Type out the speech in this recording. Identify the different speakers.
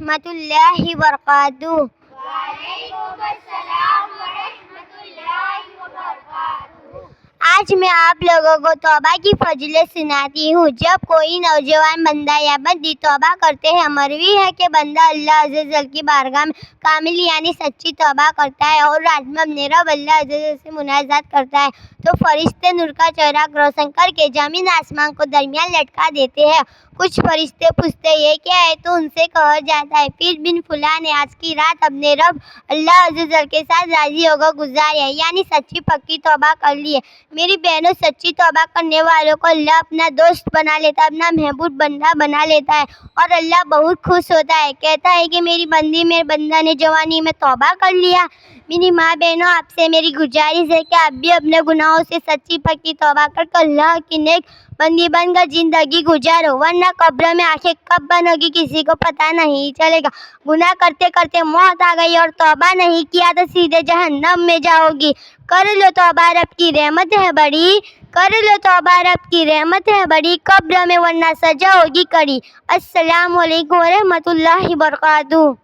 Speaker 1: रहमतुल्लाहि व बरकातुहू। आज मैं आप लोगों को तौबा की फजीलत सुनाती हूँ। जब कोई नौजवान बंदा या बंदी तौबा करते हैं, मरवी है कि बंदा अल्लाह अज़्ज़ व जल की बारगाह में कामिल यानी सच्ची तौबा करता है और रात में अपने रब अल्लाह अज़्ज़ व जल से मुनाजात करता है, तो फरिश्ते नूर का चराग रोशन करके जमीन आसमान को दरमियान लटका देते हैं। कुछ फरिश्ते पूछते ये क्या है, तो उनसे कहा जाता है पीर बिन फुला ने आज की रात अपने रब अल्लाह अज़्ज़ व जल के साथ राजी होकर गुजारी है, यानी सच्ची पक्की तौबा कर ली है। मेरी बहनों, सच्ची तौबा करने वालों को अल्लाह अपना दोस्त बना लेता है, अपना महबूब बंदा बना लेता है और अल्लाह बहुत खुश होता है। कहता है कि मेरी बंदी, मेरे बंदा ने जवानी में तौबा कर लिया। मेरी माँ बहनों, आपसे मेरी गुजारिश है कि आप भी अपने गुनाहों से सच्ची पक्की तौबा कर अल्लाह की नेक बंदी बनकर जिंदगी गुजारो, वरना कब्र में आखिर कब बनोगी किसी को पता नहीं चलेगा। गुनाह करते करते मौत आ गई और तौबा नहीं किया तो सीधे जहन्नम में जाओगी। कर लो तौबा, रब की रहमत है बड़ी, कर लो तौबा, रब की रहमत है बड़ी, कब्र में वरना सजा होगी कड़ी। अस्सलामु अलैकुम व रहमतुल्लाहि व बरकातुहू।